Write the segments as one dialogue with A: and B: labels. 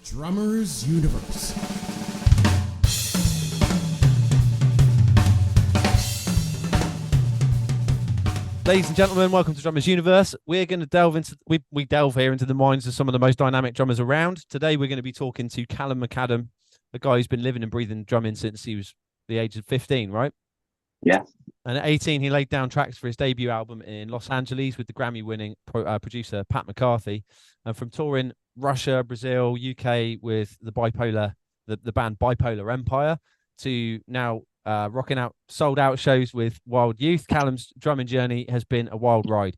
A: Drummers Universe.
B: Ladies and gentlemen, welcome to Drummers Universe. We're going to delve into we delve here into the minds of some of the most dynamic drummers around. Today, we're going to be talking to Callum McAdam, a guy who's been living and breathing drumming since he was the age of 15, right?
C: Yeah.
B: And at 18, he laid down tracks for his debut album in Los Angeles with the Grammy-winning producer Pat McCarthy, and from touring Russia, Brazil, UK with the band Bipolar Empire, to now rocking out sold-out shows with Wild Youth. Callum's drumming journey has been a wild ride.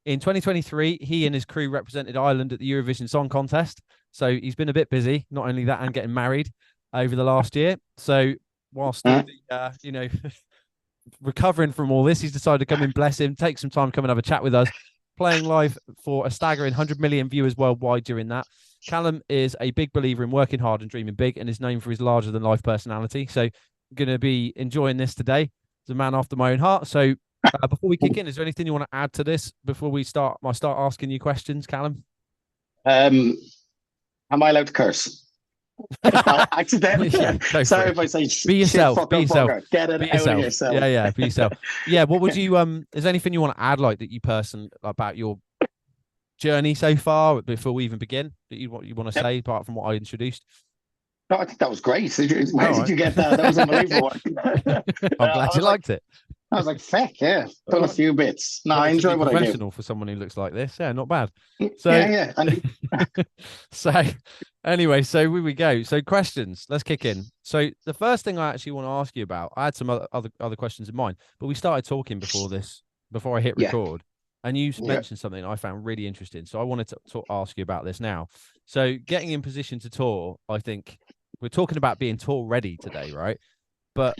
B: In 2023, he and his crew represented Ireland at the Eurovision Song Contest, so he's been a bit busy. Not only that, and getting married over the last year. So whilst recovering from all this, he's decided to come in, bless him, take some time, come and have a chat with us, playing live for a staggering 100 million viewers worldwide during that. Callum is a big believer in working hard and dreaming big, and is known for his larger-than-life personality. So going to be enjoying this today. He's a man after my own heart. So before we kick in, is there anything you want to add to this before I start asking you questions, Callum?
C: Am I allowed to curse? Accidentally.
B: Yeah,
C: sorry if I say
B: be yourself. Be yourself.
C: Get it out of yourself.
B: Yeah, be yourself. Yeah, what would you is there anything you want to add, like that you personally, about your journey so far before we even begin, that you want to say apart from what I introduced?
C: No, I think that was great. Where did you get that? That was unbelievable.
B: I'm glad you liked it.
C: I was like, feck, yeah. Done a few bits. No, I enjoy what I do.
B: Professional for someone who looks like this. Yeah, not bad. So,
C: yeah.
B: So anyway, so here we go. So questions, let's kick in. So the first thing I actually want to ask you about, I had some other questions in mind, but we started talking before I hit record, and you mentioned something I found really interesting. So I wanted to ask you about this now. So getting in position to tour, I think we're talking about being tour ready today, right? But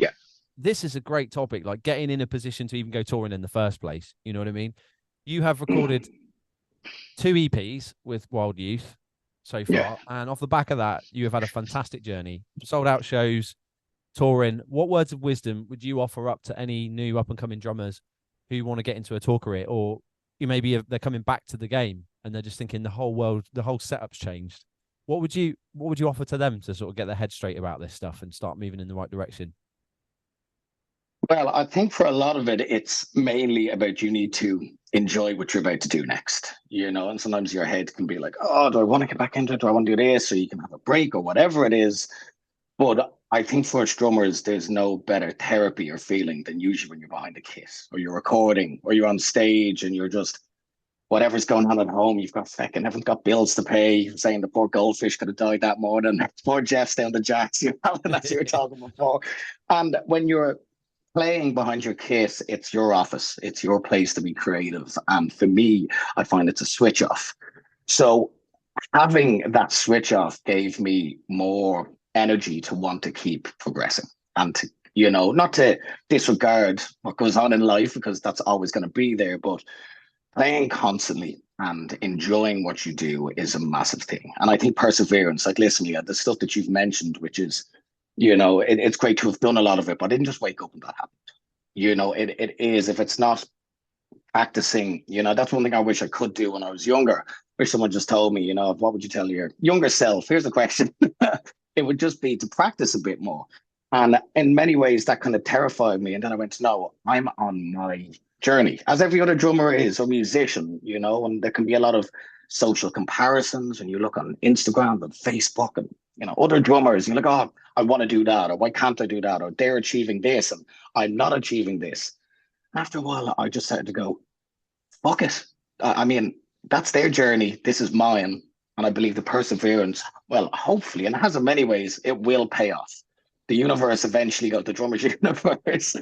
B: this is a great topic, like getting in a position to even go touring in the first place. You know what I mean? You have recorded 2 EPs with Wild Youth so far, and off the back of that, you have had a fantastic journey, sold out shows, touring. What words of wisdom would you offer up to any new up and coming drummers who want to get into a tour career, or they're coming back to the game and they're just thinking the whole setup's changed? What would you offer to them to sort of get their head straight about this stuff and start moving in the right direction?
C: Well, I think for a lot of it, it's mainly about you need to enjoy what you're about to do next, and sometimes your head can be like, oh, do I want to get back into it? Do I want to do this? Or you can have a break or whatever it is. But I think for us drummers, there's no better therapy or feeling than usually when you're behind a kit or you're recording or you're on stage and you're just, whatever's going on at home, you've got everyone's got bills to pay. You're saying the poor goldfish could have died that morning. Poor Jeff's down the jacks, and that's what you were talking before. And when you're playing behind your kit, it's your office, it's your place to be creative. And for me, I find it's a switch off. So having that switch off gave me more energy to want to keep progressing and to, not to disregard what goes on in life, because that's always going to be there, but playing constantly and enjoying what you do is a massive thing. And I think perseverance, like listening to the stuff that you've mentioned, which is, it's great to have done a lot of it, but I didn't just wake up and that happened. It is, if it's not practicing, that's one thing I wish I could do when I was younger. Wish someone just told me, what would you tell your younger self? Here's the question. It would just be to practice a bit more. And in many ways, that kind of terrified me. And then I went, no, I'm on my journey, as every other drummer is, or musician, and there can be a lot of social comparisons when you look on Instagram and Facebook and, other drummers, you're like, oh, I want to do that, or why can't I do that, or they're achieving this and I'm not achieving this. After a while, I just started to go, fuck it. I mean, that's their journey. This is mine. And I believe the perseverance, well, hopefully, and it has in many ways, it will pay off. The universe eventually got the drummers universe.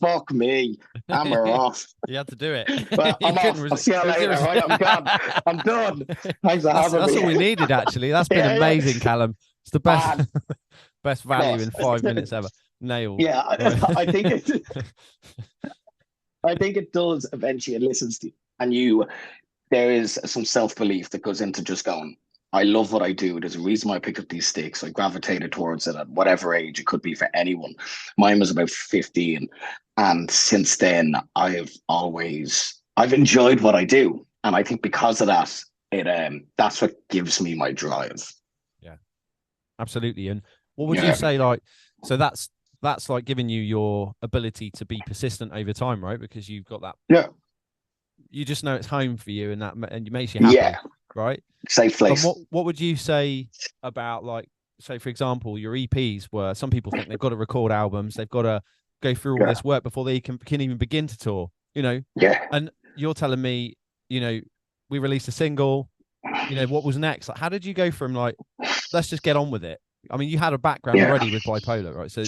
C: Fuck me. Hammer off.
B: You had to do it.
C: Well, I'm off. I'll see you later. Right? I'm gone. I'm done. Thanks for having me.
B: That's all we needed, actually. That's been amazing, Callum. It's the best best value in 5 minutes ever. Nailed.
C: Yeah, I think it does eventually. It listens to you, and there is some self-belief that goes into just going, I love what I do. There's a reason why I pick up these sticks. I gravitated towards it at whatever age. It could be for anyone. Mine was about 15. And since then, I've enjoyed what I do. And I think because of that, that's what gives me my drive.
B: Absolutely. And what would you
C: Yeah.
B: say, like, so that's like giving you your ability to be persistent over time, right? Because you've got that,
C: Yeah.
B: you just know it's home for you, and it makes you happy,
C: Yeah.
B: right?
C: Safe
B: And
C: place.
B: what would you say about, like, say for example, your EPs, where some people think they've got to record albums, they've got to go through all
C: Yeah.
B: this work before they can even begin to tour, you know?
C: Yeah.
B: And you're telling me, you know, we released a single, you know, what was next? Like, how did you go from, like, let's just get on with it? I mean, you had a background
C: Yeah.
B: already with Bipolar, right? So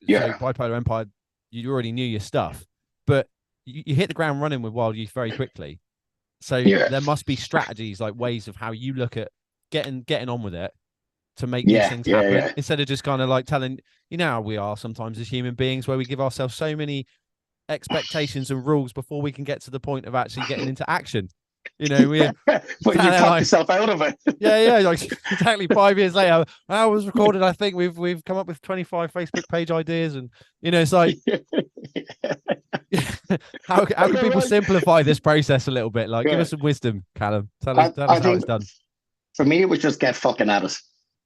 C: Yeah.
B: Bipolar Empire, you already knew your stuff, but you hit the ground running with Wild Youth very quickly. So
C: Yeah.
B: there must be strategies, like ways of how you look at getting on with it to make these
C: Yeah.
B: things
C: Yeah.
B: happen,
C: Yeah.
B: instead of just kind of like telling, you know how we are sometimes as human beings, where we give ourselves so many expectations and rules before we can get to the point of actually getting into action. You know, we're
C: But you talk
B: like,
C: yourself out of it.
B: yeah, like exactly 5 years later, I was recorded. I think we've come up with 25 Facebook page ideas, and you know, it's like, how can
C: You're
B: people
C: right.
B: simplify this process a little bit? Like, give
C: Yeah.
B: us some wisdom, Callum. Tell us
C: I
B: how it's
C: think
B: done.
C: for me, it was just get fucking at it.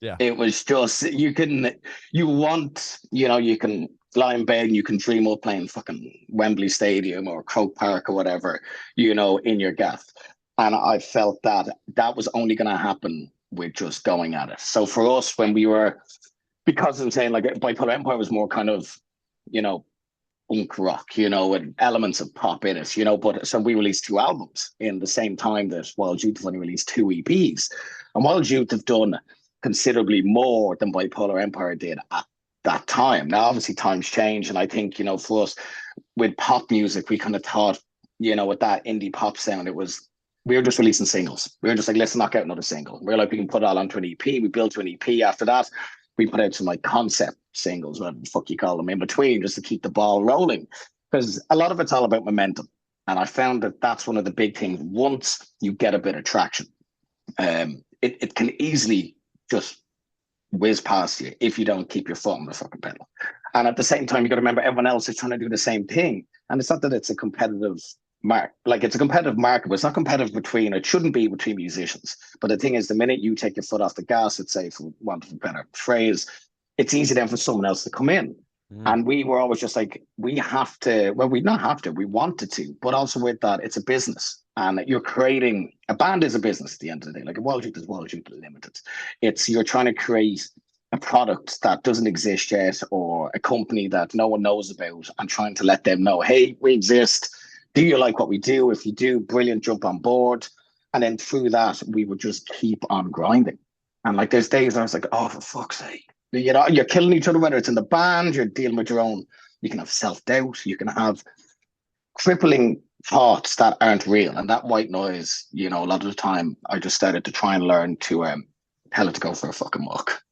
B: Yeah.
C: It was just, you can, you can lie in bed and you can dream up playing fucking Wembley Stadium or Croke Park or whatever, in your gaff. And I felt that that was only going to happen with just going at it. So for us, when we were, because I'm saying like Bipolar Empire was more kind of, punk rock, with elements of pop in it, but so we released 2 albums in the same time that Wild Youth have only released 2 EPs. And Wild Youth have done considerably more than Bipolar Empire did at that time. Now, obviously, times change. And I think, for us with pop music, we kind of thought, with that indie pop sound, we were just releasing singles. We were just like, let's knock out another single. We are like, we can put it all onto an EP. We built to an EP after that. We put out some like concept singles, whatever the fuck you call them, in between, just to keep the ball rolling. Because a lot of it's all about momentum. And I found that that's one of the big things. Once you get a bit of traction, it can easily just whiz past you if you don't keep your foot on the fucking pedal. And at the same time, you got to remember everyone else is trying to do the same thing. And it's not that it's a competitive it's a competitive market, but it's not competitive it shouldn't be between musicians. But the thing is, the minute you take your foot off the gas, let's say, for want of a better phrase, it's easy then for someone else to come in. And we were always just like, we have to, well, we not have to, we wanted to, but also with that, it's a business. And you're creating, a band is a business at the end of the day. Like a Wild Youth is Wild Youth Limited. You're trying to create a product that doesn't exist yet, or a company that no one knows about, and trying to let them know, hey, we exist. Do you like what we do? If you do, brilliant, jump on board. And then through that, we would just keep on grinding. And like there's days I was like, oh, for fuck's sake. You're killing each other, whether it's in the band, you're dealing with your own, you can have self-doubt, you can have crippling thoughts that aren't real. And that white noise, a lot of the time I just started to try and learn to tell it to go for a fucking walk.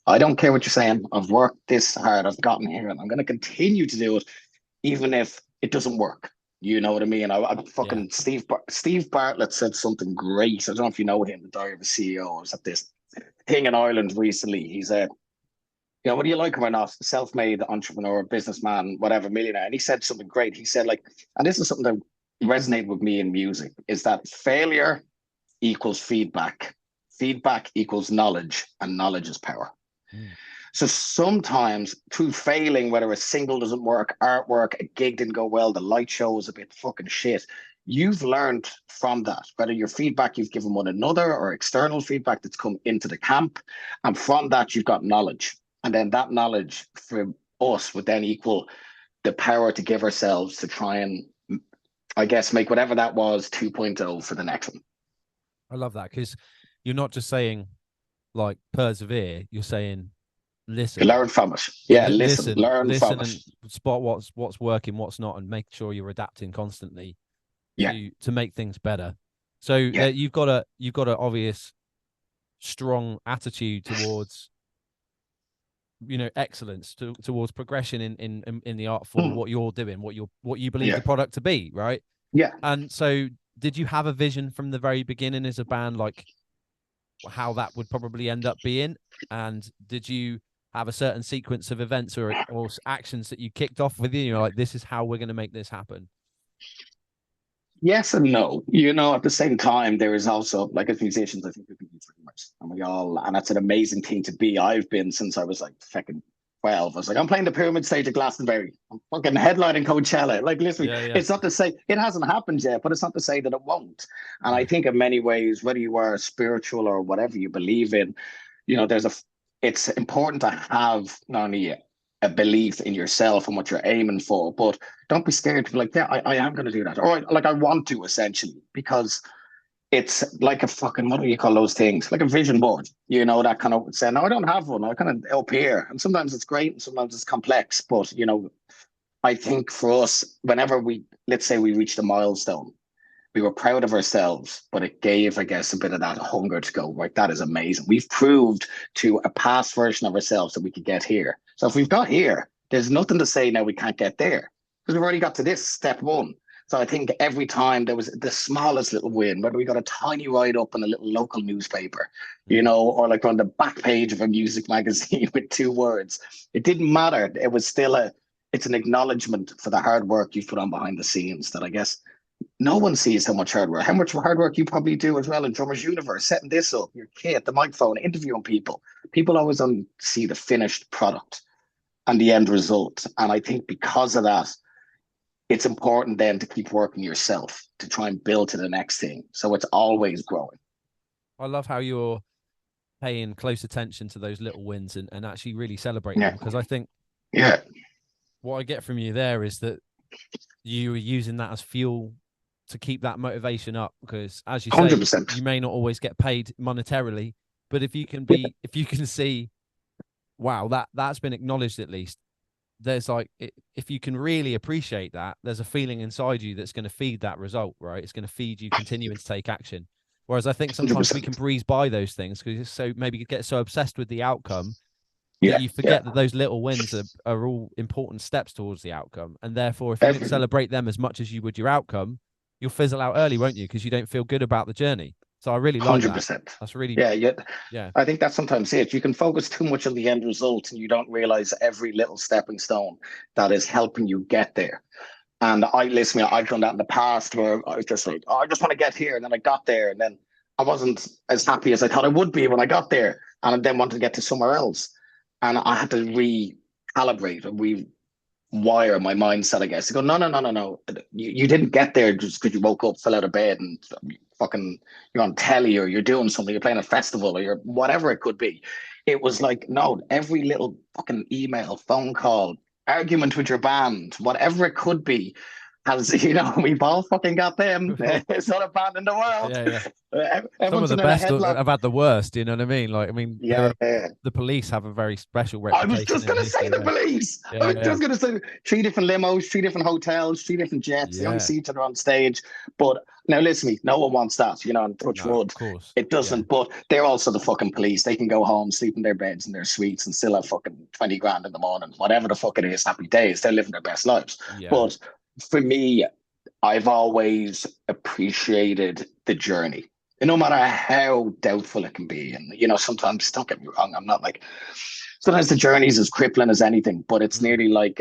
C: I don't care what you're saying. I've worked this hard, I've gotten here, and I'm going to continue to do it, even if it doesn't work. You know what I mean? I fucking Steve Bartlett said something great. I don't know if you know him, the Diary of a CEO. I was at this thing in Ireland recently. He's whether you like him or not, self-made entrepreneur, businessman, whatever, millionaire. And he said something great. He said, and this is something that resonated with me in music, is that failure equals feedback. Feedback equals knowledge, and knowledge is power. So sometimes through failing, whether a single doesn't work, artwork, a gig didn't go well, the light show was a bit fucking shit, you've learned from that, whether your feedback you've given one another or external feedback that's come into the camp. And from that, you've got knowledge. And then that knowledge for us would then equal the power to give ourselves to try and, I guess, make whatever that was 2.0 for the next one.
B: I love that, because you're not just saying like persevere, you're saying listen,
C: learn from it. Yeah, learn from it,
B: and spot what's working, what's not, and make sure you're adapting constantly to make things better. So you've got a obvious strong attitude towards excellence, towards progression in the art form, what you're doing, what you believe the product to be, right?
C: Yeah.
B: And so did you have a vision from the very beginning as a band, like how that would probably end up being? And did you have a certain sequence of events or actions that you kicked off with? You're like, this is how we're going to make this happen?
C: yes and no. At the same time, there is also, like, as musicians, I think we can be dreamers, and that's an amazing thing to be. I've been since I was like fucking 12. I was like, I'm playing the Pyramid Stage at Glastonbury. I'm fucking headlining Coachella. Like, listen,
B: Yeah, yeah.
C: it's not to say it hasn't happened yet, but it's not to say that it won't. And I
B: No.
C: think in many ways, whether you are spiritual or whatever you believe in, there's it's important to have not only a belief in yourself and what you're aiming for, but don't be scared to be like, yeah, I am going to do that. Or like, I want to, essentially, because it's like a fucking, what do you call those things? Like a vision board, that kind of saying, no, I don't have one. I kind of up here. And sometimes it's great and sometimes it's complex. But, I think for us, whenever let's say we reached a milestone, we were proud of ourselves, but it gave, I guess, a bit of that hunger to go, right, that is amazing. We've proved to a past version of ourselves that we could get here. So if we've got here, there's nothing to say now we can't get there because we've already got to this step one. So I think every time there was the smallest little win, whether we got a tiny write up in a little local newspaper, or like on the back page of a music magazine with 2 words, it didn't matter. It was still it's an acknowledgement for the hard work you've put on behind the scenes that I guess no one sees how much hard work you probably do as well in Drummers Universe, setting this up, your kit, the microphone, interviewing people. People always only see the finished product and the end result. And I think because of that, it's important then to keep working yourself to try and build to the next thing. So it's always growing.
B: I love how you're paying close attention to those little wins and actually really celebrating them, because I think
C: Yeah.
B: what I get from you there is that you are using that as fuel to keep that motivation up, because as you say,
C: 100%.
B: you may not always get paid monetarily, but if you can see, wow, that's been acknowledged, at least there's like, if you can really appreciate that, there's a feeling inside you that's going to feed that result, right? It's going to feed you continuing to take action. Whereas I think sometimes
C: 100%.
B: we can breeze by those things because so maybe you get so obsessed with the outcome that
C: Yeah.
B: you forget that those little wins are all important steps towards the outcome. And therefore, if you don't
C: Every,
B: celebrate them as much as you would your outcome, you'll fizzle out early, won't you? Because you don't feel good about the journey. So I really like that.
C: 100%.
B: That's really,
C: Yeah. I think that's sometimes it. You can focus too much on the end result and you don't realize every little stepping stone that is helping you get there. And I've done that in the past where I was just like, oh, I just want to get here. And then I got there and then I wasn't as happy as I thought I would be when I got there. And I then wanted to get to somewhere else. And I had to recalibrate and rewire my mindset, I guess, to go, no. You didn't get there just because you woke up, fell out of bed and fucking you're on telly or you're doing something, you're playing a festival or you're whatever it could be. It was like, no, every little fucking email, phone call, argument with your band, whatever it could be, has, we've all fucking got them. It's not a band in the world.
B: yeah. Some of
C: Everyone's
B: the
C: in a
B: best
C: headlock.
B: have had the worst, you know what I mean? Like, I mean,
C: Yeah.
B: the police have a very special
C: I
B: reputation.
C: was just going to say the police. I was just going to say 3 different limos, 3 different hotels, 3 different jets. They only see each other on stage. But now, listen, no one wants that, and touch wood.
B: Of course.
C: It doesn't. But they're also the fucking police. They can go home, sleep in their beds in their suites and still have fucking 20 grand in the morning. Whatever the fuck it is, happy days. They're living their best lives.
B: Yeah.
C: But for me, I've always appreciated the journey. And no matter how doubtful it can be. And, sometimes, don't get me wrong, I'm not like, sometimes the journey is as crippling as anything, but it's nearly like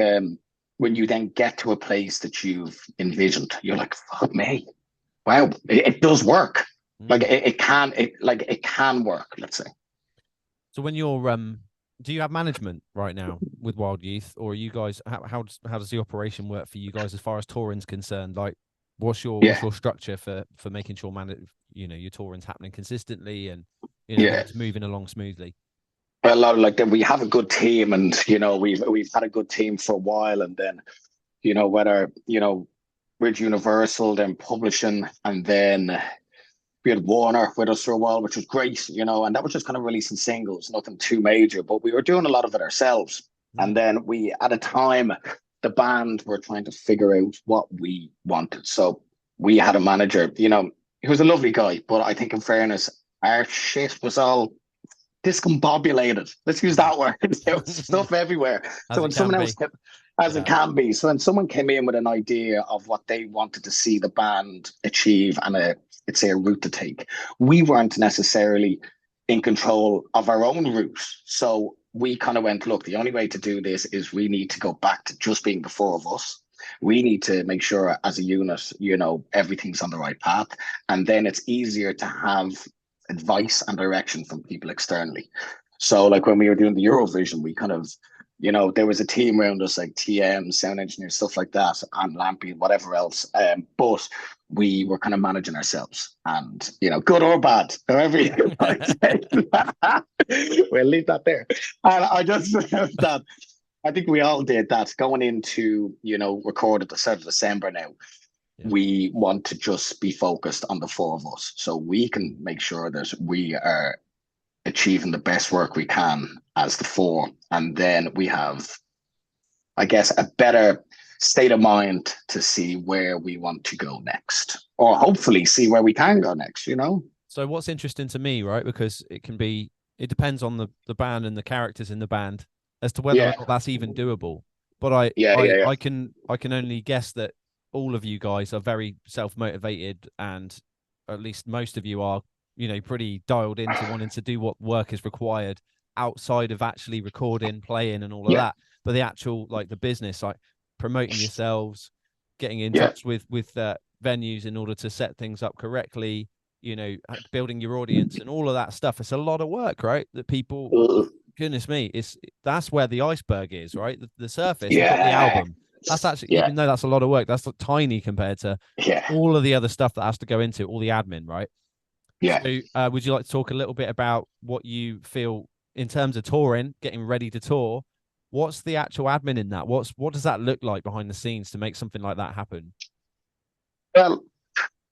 C: when you then get to a place that you've envisioned, you're like, fuck me. Wow, it does work. Like it can work, let's say.
B: So when you're do you have management right now with Wild Youth, or are you guys, how does the operation work for you guys as far as touring's concerned? Like, what's your structure for making sure your touring's happening consistently and it's moving along smoothly?
C: Well, like we have a good team, and we've had a good team for a while, and then whether with Universal, then publishing, and then we had Warner with us for a while, which was great, and that was just kind of releasing singles, nothing too major, but we were doing a lot of it ourselves. And then at a time, the band were trying to figure out what we wanted. So we had a manager, he was a lovely guy, but I think in fairness, our shit was all discombobulated. Let's use that word. There was stuff everywhere. So when someone else came, as it can be. So when someone came in with an idea of what they wanted to see the band achieve and a route to take, we weren't necessarily in control of our own route. So we kind of went, look, the only way to do this is we need to go back to just being the 4 of us. We need to make sure as a unit, you know, everything's on the right path. And then it's easier to have advice and direction from people externally. So like when we were doing the Eurovision, we kind of, you know, there was a team around us like TM, sound engineers, stuff like that, and Lampy, whatever else. But we were kind of managing ourselves, and you know, good or bad, however you want to say. We'll leave that there. And I just that I think we all did that going into, you know, record at the start of December now.
B: Yeah.
C: We want to just be focused on the four of us so we can make sure that we are achieving the best work we can as the four. And then we have, I guess, a better state of mind to see where we want to go next, or hopefully see where we can go next, you know?
B: So what's interesting to me, right? Because it depends on the band and the characters in the band as to whether or not that's even doable. But I can only guess that all of you guys are very self-motivated, and at least most of you are, you know, pretty dialed into wanting to do what work is required outside of actually recording, playing, and all of that. But the actual, like, the business, like promoting yourselves, getting in touch with venues in order to set things up correctly, you know, building your audience and all of that stuff. It's a lot of work, right? That people, goodness me, that's where the iceberg is, right? The surface, you've got the album. That's actually, even though that's a lot of work, that's tiny compared to all of the other stuff that has to go into it, all the admin, right?
C: Yeah.
B: So would you like to talk a little bit about what you feel in terms of touring, getting ready to tour? What's the actual admin in that? What does that look like behind the scenes to make something like that happen?
C: Well,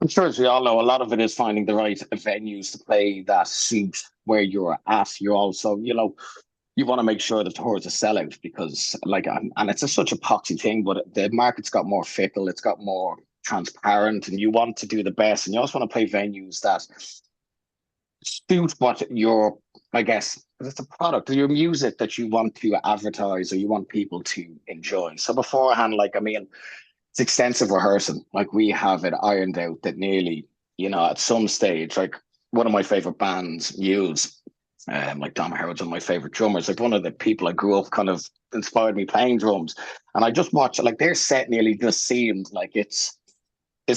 C: I'm sure as we all know, a lot of it is finding the right venues to play that suit where you're at. You also, you know, you want to make sure the tour is a sellout because, like, and it's such a poxy thing, but the market's got more fickle, it's got more transparent, and you want to do the best. And you also want to play venues that suit what your, I guess, it's a product, your music that you want to advertise or you want people to enjoy. So beforehand, like, I mean, it's extensive rehearsing. Like, we have it ironed out that nearly, you know, at some stage, like one of my favorite bands, Muse, like Dom Harrod's one of my favorite drummers, like one of the people I grew up kind of inspired me playing drums. And I just watched, like, their set nearly just seemed like it's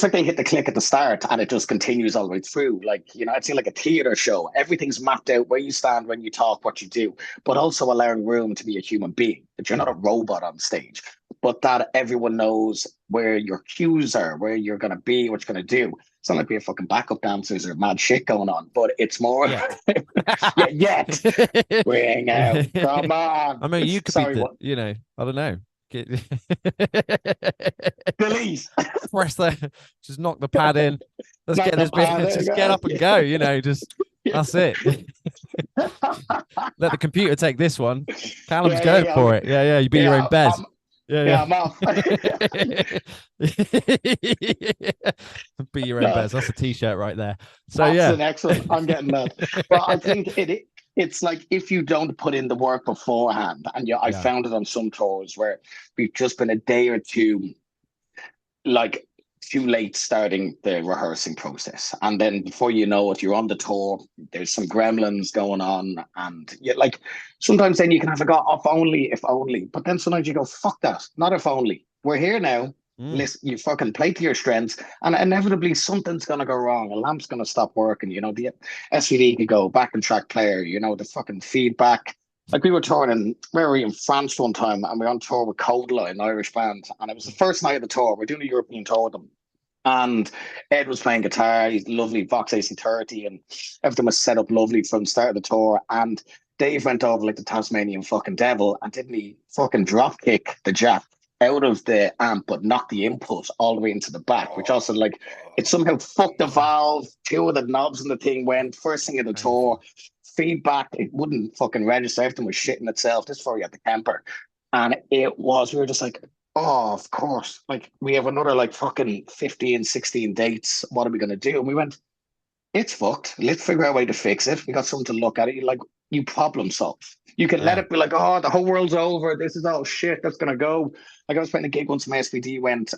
C: like they hit the click at the start and it just continues all the way through. Like, you know, I'd say like a theater show. Everything's mapped out where you stand, when you talk, what you do, but also allowing room to be a human being, that you're not a robot on stage, but that everyone knows where your cues are, where you're going to be, what you're going to do. It's not like being fucking backup dancers or mad shit going on, but it's more. Yet. Ring out. Come on.
B: I mean, you could be, you know, I don't know.
C: Delete.
B: Press the, just knock the pad in. Let's get this bit. Just get up and go. You know, just that's it. Let the computer take this one. Callum's going for it. Yeah. You be your own Bez.
C: I'm off.
B: Be your own Bez. That's a t-shirt right there. So
C: that's the next one. I'm getting that. But I think it's like, if you don't put in the work beforehand, and I found it on some tours where we've just been a day or two, like, too late starting the rehearsing process. And then before you know it, you're on the tour, there's some gremlins going on. And like, sometimes then you can have a go, if only. But then sometimes you go, fuck that, not if only. We're here now. Listen, you fucking play to your strengths, and inevitably something's going to go wrong. A lamp's going to stop working. You know, the SVD could go back and track player, you know, the fucking feedback. Like, we were touring we were in France one time, and we were on tour with Coldla, an Irish band. And it was the first night of the tour. We're doing a European tour with them. And Ed was playing guitar. He's lovely Vox AC30, and everything was set up lovely from the start of the tour. And Dave went over like the Tasmanian fucking devil, and didn't he fucking drop kick the jack out of the amp, but not the input all the way into the back, which also, like, it somehow fucked the valve. Two of the knobs in the thing went. First thing of the tour, feedback, it wouldn't fucking register. Everything was shitting itself. This before you had the Kemper. And we were just like, oh, of course. Like, we have another like fucking 15, 16 dates. What are we going to do? And we went, it's fucked. Let's figure out a way to fix it. We got something to look at it. Like, you problem solve. You can let it be like, oh, the whole world's over. This is all shit. That's going to go. Like, I was playing a gig once, my SPD went,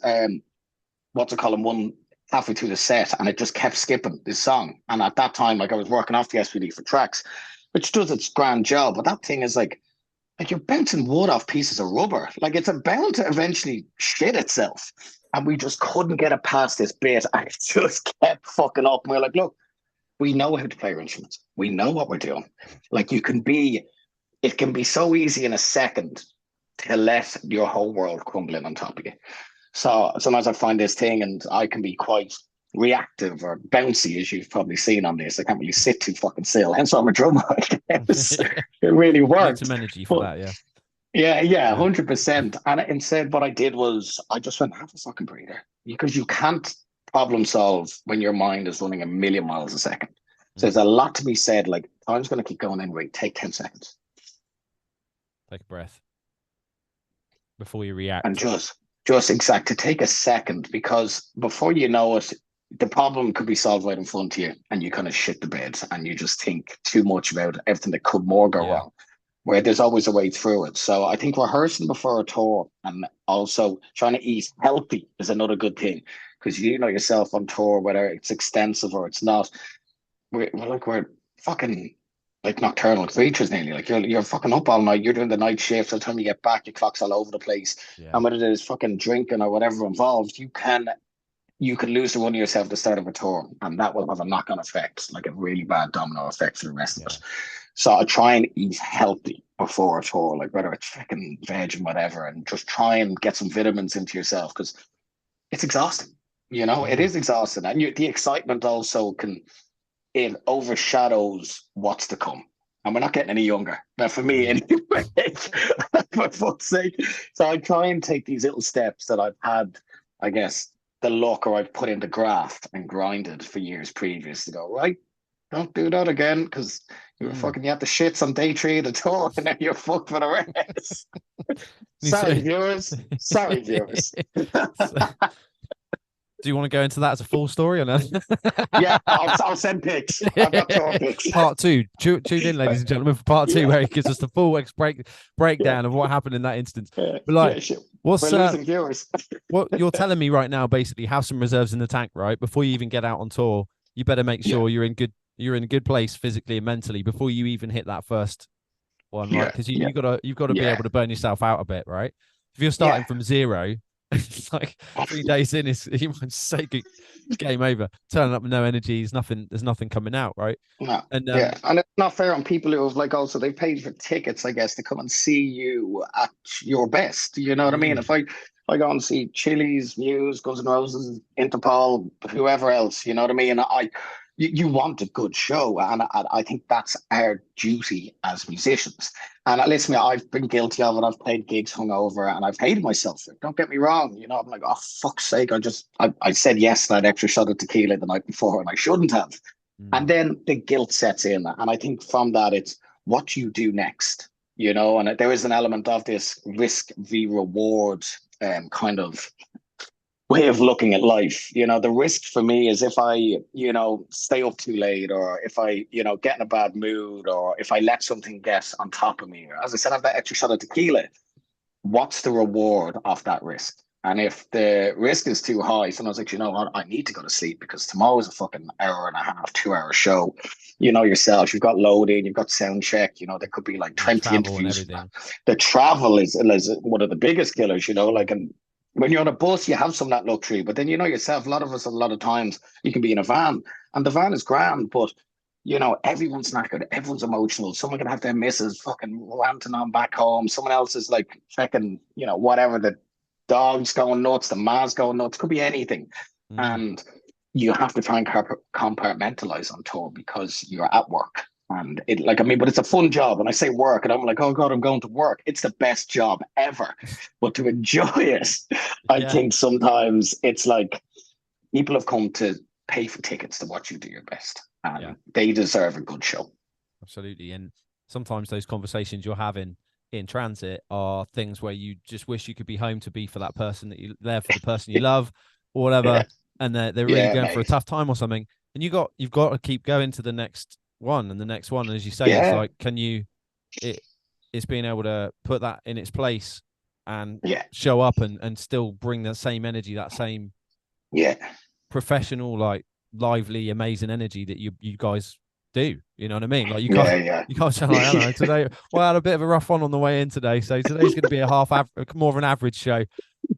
C: one halfway through the set, and it just kept skipping this song. And at that time, like, I was working off the SPD for tracks, which does its grand job. But that thing is like, like you're bouncing wood off pieces of rubber. Like it's bound to eventually shit itself. And we just couldn't get it past this bit. And it just kept fucking up. And we're like, look, we know how to play our instruments. We know what we're doing. Like it can be so easy in a second to let your whole world crumble in on top of you. So sometimes I find this thing and I can be quite reactive or bouncy, as you've probably seen on this. I can't really sit too fucking still. Hence why I'm a drummer. I guess. It really
B: Need
C: worked.
B: some energy for that, yeah.
C: Yeah, 100%. And instead, what I did was I just went, have a fucking breather. Because you can't problem solve when your mind is running a million miles a second. So there's a lot to be said, like, time's going to keep going anyway. Take 10 seconds.
B: Take a breath before you react.
C: And just exact to take a second, because before you know it, the problem could be solved right in front of you and you kind of shit the bed and you just think too much about everything that could more go wrong, where there's always a way through it. So I think rehearsing before a tour and also trying to eat healthy is another good thing, because you know yourself on tour, whether it's extensive or it's not, we're fucking like nocturnal creatures nearly. Like you're fucking up all night. You're doing the night shift. By the time you get back, your clock's all over the place.
B: Yeah.
C: And whether it is fucking drinking or whatever involved, you can lose the one of yourself at the start of a tour, and that will have a knock-on effect, like a really bad domino effect for the rest of us. So I try and eat healthy before a tour, like whether it's chicken, veg, and whatever, and just try and get some vitamins into yourself, because it's exhausting. You know, it is exhausting, and the excitement also it overshadows what's to come. And we're not getting any younger. But for me, anyway, for fuck's sake. So I try and take these little steps that I've had, I guess, the luck, or I've put into graft and grinded for years previous to go, right, don't do that again, because you were fucking, you had the shits on day 3 of the tour and then you're fucked for the rest. Sorry, viewers. Sorry, viewers.
B: Do you want to go into that as a full story or no?
C: Yeah, I'll send pics. I've got tour pics.
B: Part 2. Tune in, ladies and gentlemen, for part 2, where he gives us the full breakdown of what happened in that instance. But like, what's
C: we're losing viewers?
B: What you're telling me right now, basically, have some reserves in the tank, right? Before you even get out on tour, you better make sure you're in a good place physically and mentally before you even hit that first one, right? Because you've got to be able to burn yourself out a bit, right? If you're starting from zero, it's like 3 days in, you might say game over. Turning up with no energy, there's nothing coming out, right?
C: No.
B: And
C: and it's not fair on people who have like also they paid for tickets, I guess, to come and see you at your best. You know what I mean? If I go and see Chili's, Muse, Guns N' Roses, Interpol, whoever else, you know what I mean? You want a good show, and I think that's our duty as musicians. And listen, I've been guilty of it. I've played gigs hungover, and I've hated myself. Don't get me wrong. You know, I'm like, oh fuck's sake! I said yes to that extra shot of tequila the night before, and I shouldn't have. And then the guilt sets in, and I think from that, it's what you do next. You know, and there is an element of this risk v reward kind of way of looking at life. You know, the risk for me is if I, stay up too late, or if I, get in a bad mood, or if I let something get on top of me, or as I said, I have that extra shot of tequila. What's the reward of that risk? And if the risk is too high, sometimes like, you know what, I need to go to sleep because tomorrow is a fucking hour and a half, 2 hour show. You know yourself, you've got loading, you've got sound check, there could be like 20 interviews. The travel is one of the biggest killers, like, and when you're on a bus, you have some of that luxury, but then you know yourself, a lot of us, a lot of times you can be in a van, and the van is grand, but everyone's knackered, everyone's emotional. Someone can have their missus fucking ranting on back home. Someone else is like checking, whatever, the dog's going nuts, the ma's going nuts, could be anything. And you have to try and compartmentalize on tour because you're at work. And but it's a fun job. And I say work, and I'm like, oh God, I'm going to work. It's the best job ever. But to enjoy it, I think sometimes it's like people have come to pay for tickets to watch you do your best. And they deserve a good show.
B: Absolutely. And sometimes those conversations you're having in transit are things where you just wish you could be home to be for that person that you're there for, the person you love or whatever. And they're really going for a tough time or something. And you've got to keep going to the next one and the next one. And as you say, it's like, it's being able to put that in its place and show up and still bring that same energy, that same professional, like lively, amazing energy that you guys do. You know what I mean? Like you
C: Yeah,
B: can't
C: yeah.
B: you can't say like, I don't know, today. Well, I had a bit of a rough one on the way in today, so today's going to be a more of an average show.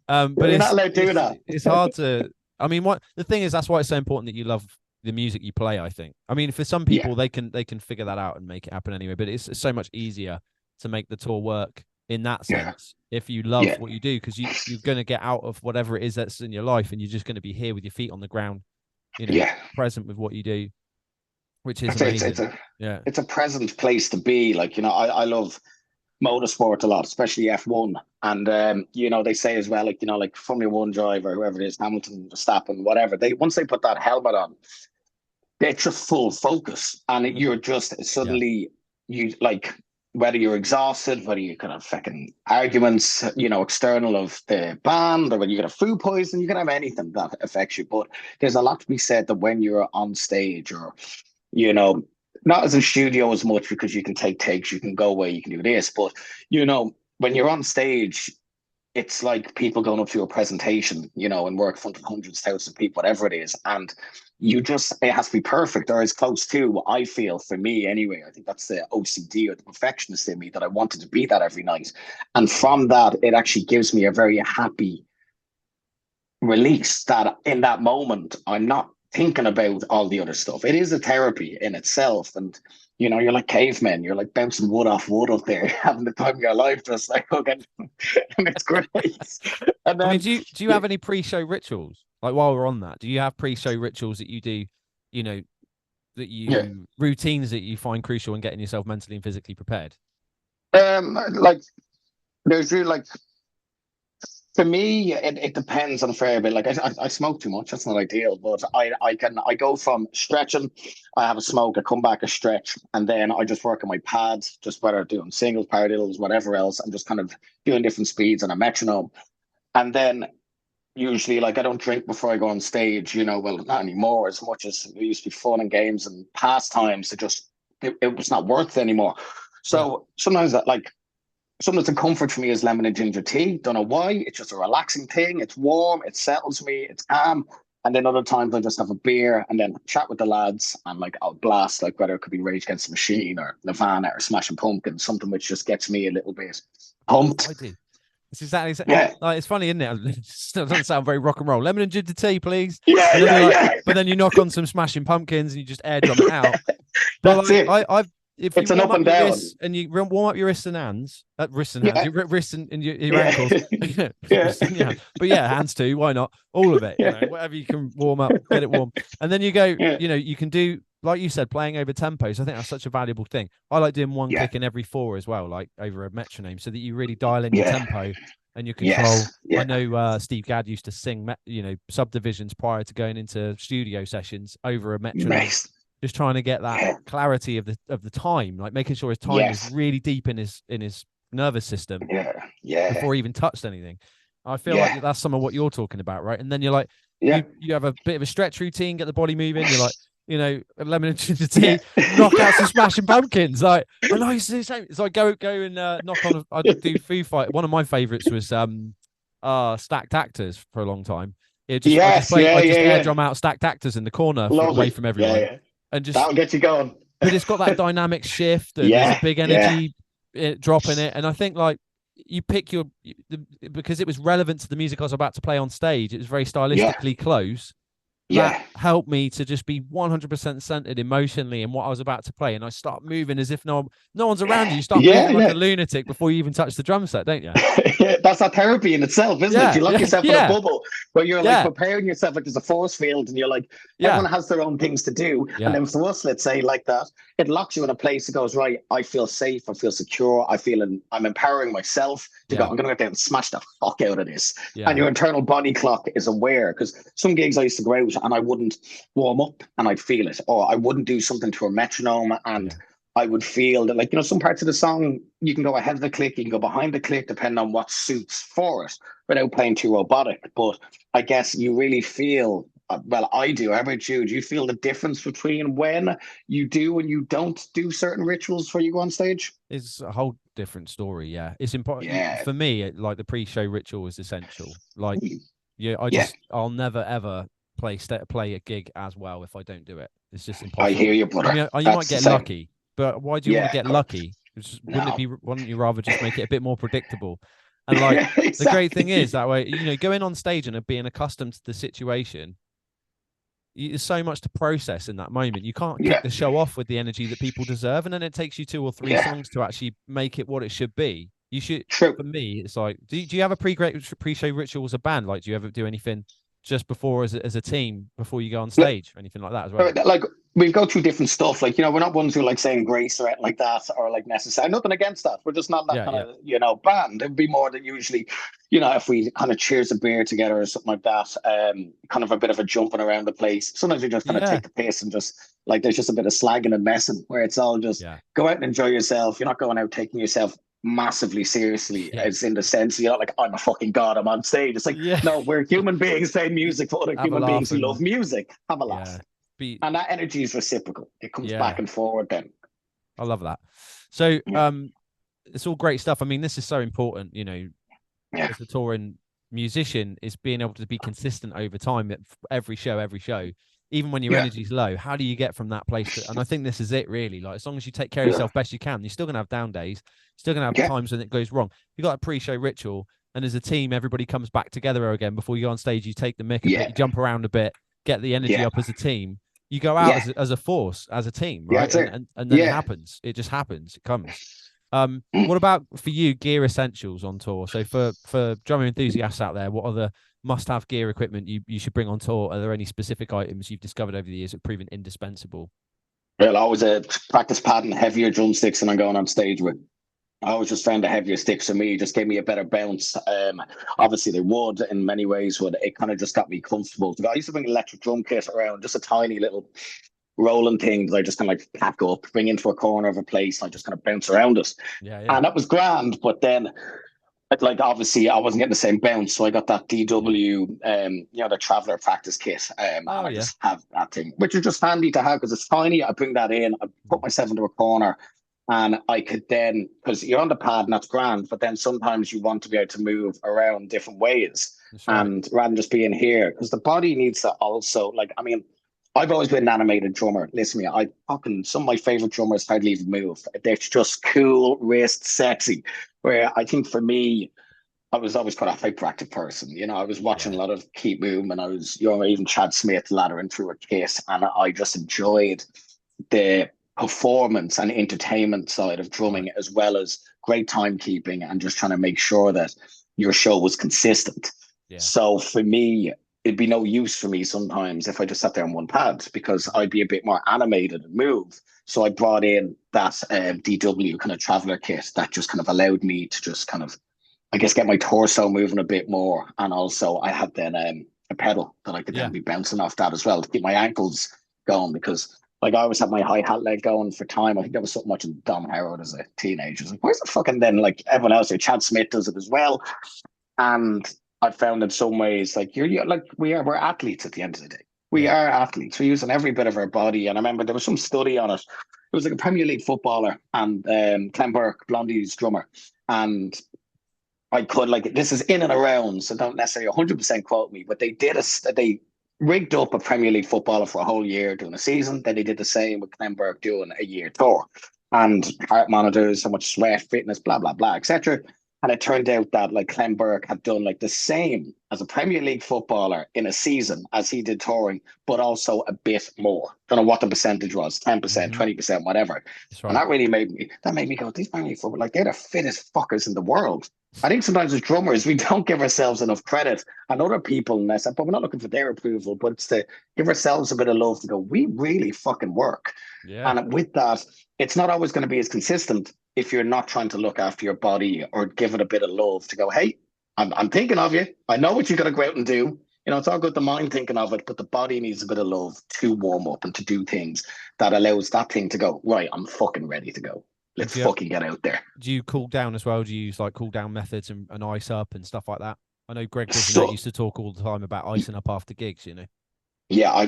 B: But
C: You're not allowed to do that.
B: it's hard to. I mean, what the thing is, that's why it's so important that you love the music you play. I think. I mean, for some
C: Yeah,
B: people, they can figure that out and make it happen anyway. But it's so much easier to make the tour work in that
C: yeah,
B: sense if you love
C: yeah,
B: what you do, because you're going to get out of whatever it is that's in your life, and you're just going to be here with your feet on the ground,
C: yeah.
B: present with what you do, which is
C: It's
B: amazing.
C: a
B: Yeah.
C: it's a present place to be. Like, I love motorsport a lot, especially F1. And they say as well, like, like Formula One driver, whoever it is, Hamilton, Verstappen, whatever, they once they put that helmet on, it's just full focus. And you're just
B: Yeah.
C: suddenly you like whether you're exhausted, whether you could have fucking arguments, external of the band, or whether you get a food poison, you can have anything that affects you. But there's a lot to be said that when you're on stage, or you know, not as a studio as much, because you can take takes, you can go away, you can do this, but when you're on stage, it's like people going up to a presentation, and work in front of hundreds, thousands of people, whatever it is, and it has to be perfect or as close to. I feel, for me anyway, I think that's the OCD or the perfectionist in me, that I wanted to be that every night, and from that, it actually gives me a very happy release, that in that moment I'm not thinking about all the other stuff. It is a therapy in itself, and you're like cavemen, you're like bouncing wood off wood up there, having the time of your life, just like okay. And it's great. And
B: I
C: then
B: mean, do you have any pre-show rituals? Like, while we're on that, do you have pre-show rituals that you do, you know,
C: yeah,
B: routines that you find crucial in getting yourself mentally and physically prepared?
C: like there's really, like, for me, it depends on a fair bit. Like I smoke too much. That's not ideal, but I go from stretching. I have a smoke. I come back, a stretch, and then I just work on my pads, just whether doing singles, paradiddles, whatever else. I'm just kind of doing different speeds on a metronome, and then usually, like, I don't drink before I go on stage. Well, not anymore. As much as it used to be fun and games and pastimes, it was not worth it anymore.
B: Yeah.
C: So sometimes that, like, something that's a comfort for me is lemon and ginger tea. Don't know why. It's just a relaxing thing. It's warm. It settles me. It's calm. And then other times I just have a beer and then chat with the lads, and like I'll blast, like, whether it could be Rage Against the Machine or Nirvana or Smashing Pumpkins, something which just gets me a little bit pumped.
B: I do. It's exactly.
C: Yeah.
B: Like, it's funny, isn't it? It doesn't sound very rock and roll. Lemon and ginger tea, please.
C: Yeah,
B: And then
C: yeah,
B: you're like,
C: yeah.
B: But then you knock on some Smashing Pumpkins and you just air drum it out. But
C: That's
B: like,
C: it.
B: I've if
C: It's
B: you
C: an
B: warm
C: up and
B: your
C: down.
B: wrists and you warm up your wrists and hands, wrists and hands,
C: Yeah.
B: your wrists and your
C: Yeah.
B: ankles,
C: Yeah.
B: Wrists and your hands. But yeah, hands too. Why not? All of it.
C: Yeah.
B: Whatever you can warm up, get it warm, and then you go.
C: Yeah.
B: You can do, like you said, playing over tempos. I think that's such a valuable thing. I like doing one
C: Yeah.
B: click in every four as well, like over a metronome, so that you really dial in
C: Yeah.
B: your tempo and your control.
C: Yes. Yeah.
B: I know Steve Gadd used to sing, subdivisions prior to going into studio sessions over a metronome.
C: Nice.
B: Just trying to get that
C: Yeah.
B: clarity of the time, like making sure his time
C: Yes.
B: is really deep in his nervous system
C: Yeah. Yeah.
B: before he even touched anything. I feel
C: Yeah.
B: like that's some of what you're talking about, right? And then you're like,
C: Yeah.
B: you have a bit of a stretch routine, get the body moving. You're like, lemon and ginger tea,
C: Yeah.
B: knock out some Smashing Pumpkins. Like, and I used to do the same. It's like go and knock on. I do Foo Fight. One of my favorites was Stacked Actors for a long time. I just air drum out Stacked Actors in the corner away from everyone.
C: Yeah.
B: And just
C: That'll get you going.
B: But it's got that dynamic shift, and there's a big energy drop in it. And I think, like, you pick because it was relevant to the music I was about to play on stage. It was very stylistically close. That helped me to just be 100% centered emotionally in what I was about to play, and I start moving as if no one's around you. You start moving like a lunatic before you even touch the drum set, don't you?
C: That's a therapy in itself, isn't it? You lock yourself in a bubble where you're like preparing yourself, like there's a force field, and you're like, everyone has their own things to do. And then for us, let's say, like that, it locks you in a place that goes, right, I feel safe, I feel secure, I'm empowering myself to go, I'm going to go down and smash the fuck out of this. And your internal body clock is aware, because some gigs I used to go out and I wouldn't warm up and I'd feel it, or I wouldn't do something to a metronome and I would feel that, like, some parts of the song, you can go ahead of the click, you can go behind the click, depending on what suits for it, without playing too robotic. But I guess you really feel, well, I do. How about you? Do you feel the difference between when you do and you don't do certain rituals before you go on stage?
B: It's a whole different story. Yeah, it's important for me. Like, the pre-show ritual is essential. Like, I'll never ever play a gig as well if I don't do it. It's just
C: I
B: impossible.
C: hear you, brother.
B: I mean, you might
C: That's the
B: get
C: same.
B: lucky, but why do you want to
C: Yeah.
B: get lucky? Wouldn't it
C: No.
B: be? Wouldn't you rather just make it a bit more predictable? And like the great thing is
C: Exactly.
B: that way, going on stage and being accustomed to the situation, there's so much to process in that moment. You can't kick
C: Yeah.
B: the show off with the energy that people deserve, and then it takes you 2 or 3
C: Yeah.
B: songs to actually make it what it should be. You should.
C: True.
B: For me, it's like, do you have a pre-show ritual as a band? Like, do you ever do anything just before as a team before you go on stage or anything like that as well?
C: Like we go through different stuff. Like, we're not ones who like saying grace or anything like that, or like necessary. Nothing against that. We're just not that
B: Yeah,
C: kind
B: yeah,
C: of, band. It'd be more that usually, if we kind of cheers a beer together or something like that, kind of a bit of a jumping around the place. Sometimes we just kind of
B: yeah,
C: take the piss and just like there's just a bit of slagging and messing where it's all just
B: yeah,
C: go out and enjoy yourself. You're not going out taking yourself massively seriously,
B: yeah,
C: as in the sense you're not like, I'm a fucking god, I'm on stage. It's like,
B: yeah.
C: no, we're human beings playing music for other
B: Have a
C: human beings
B: laugh
C: who love
B: and
C: music. Have a
B: yeah,
C: laugh.
B: be
C: And that energy is reciprocal. It comes back
B: yeah.
C: and forward then.
B: I love that. So
C: Yeah.
B: it's all great stuff. I mean, this is so important,
C: Yeah.
B: as a touring musician, is being able to be consistent over time at every show, even when your
C: Yeah.
B: energy's low. How do you get from that place to, and I think this is it really. Like, as long as you take care of
C: Yeah.
B: yourself best you can, you're still gonna have down days, still gonna have
C: Yeah.
B: times when it goes wrong. You got a pre-show ritual, and as a team, everybody comes back together again before you go on stage. You take the mic a bit,
C: Yeah.
B: you jump around a bit, get the energy
C: Yeah.
B: up as a team. You go out
C: Yeah.
B: as a force, as a team,
C: Yeah.
B: right?
C: That's it.
B: And then it
C: Yeah.
B: happens. It just happens. It comes.
C: Mm.
B: What about for you, gear essentials on tour? So for drummer enthusiasts out there, what are the must-have gear equipment you should bring on tour? Are there any specific items you've discovered over the years that have proven indispensable?
C: Well, always a practice pad and heavier drumsticks than I'm going on stage with. I always just found the heavier sticks for me just gave me a better bounce. Obviously they would in many ways, but it kind of just got me comfortable. I used to bring electric drum kit around, just a tiny little rolling thing that I just kind of like pack up, bring into a corner of a place, and I just kind of bounce around it.
B: Yeah, yeah,
C: And that was grand, but then like obviously I wasn't getting the same bounce, so I got that DW, the Traveler practice kit, and
B: oh
C: I
B: yeah,
C: just have that thing, which is just handy to have because it's tiny. I bring that in, I put myself into a corner, and I could then, because you're on the pad and that's grand, but then sometimes you want to be able to move around different ways,
B: that's right.
C: and rather than just being here, because the body needs to also like. I mean, I've always been an animated drummer. Listen to me, some of my favorite drummers hardly even move. They're just cool, wrist, sexy. Where I think for me, I was always quite a hyperactive person. I was watching a
B: Yeah,
C: lot of Keep Moving. I was, even Chad Smith laddering through a kit, and I just enjoyed the performance and entertainment side of
B: right.
C: drumming, as well as great timekeeping and just trying to make sure that your show was consistent.
B: Yeah,
C: So for me, it'd be no use for me sometimes if I just sat there on one pad because I'd be a bit more animated and move. So I brought in that DW kind of traveler kit that just kind of allowed me to just kind of, I guess, get my torso moving a bit more. And also I had then a pedal that I could
B: yeah,
C: then be bouncing off that as well to keep my ankles going, because like I always had my hi-hat leg going for time. I think that was something much in Dom Howard as a teenager. Like, where's the fucking then like everyone else here? Chad Smith does it as well. And I found in some ways like you're like we're athletes at the end of the day. We
B: yeah.
C: are athletes. We're using every bit of our body. And I remember there was some study on it. It was like a Premier League footballer and Clem Burke, Blondie's drummer. And I could like this is in and around, so don't necessarily 100% quote me, but they rigged up a Premier League footballer for a whole year doing a season. Then they did the same with Clem Burke doing a year tour, and heart monitors, how much sweat, fitness, blah blah blah, etc. And it turned out that like Clem Burke had done like the same as a Premier League footballer in a season as he did touring, but also a bit more. Don't know what the percentage was, 10%,
B: Mm-hmm.
C: 20%, whatever.
B: That's
C: And
B: right.
C: that really made me go, these Premier League footballers, like they're the fittest fuckers in the world. I think sometimes as drummers, we don't give ourselves enough credit, and other people, and I said, but we're not looking for their approval, but it's to give ourselves a bit of love to go, we really fucking work.
B: Yeah,
C: And with that, it's not always going to be as consistent if you're not trying to look after your body or give it a bit of love to go, hey, I'm thinking of you. I know what you got to go out and do. It's all good, the mind thinking of it, but the body needs a bit of love to warm up and to do things that allows that thing to go, right, I'm fucking ready to go.
B: and
C: Let's fucking get out there.
B: do you cool down as well? Do you use like cool down methods and ice up and stuff like that? I know Greg Bissonette
C: So,
B: used to talk all the time about icing up after gigs.
C: yeah,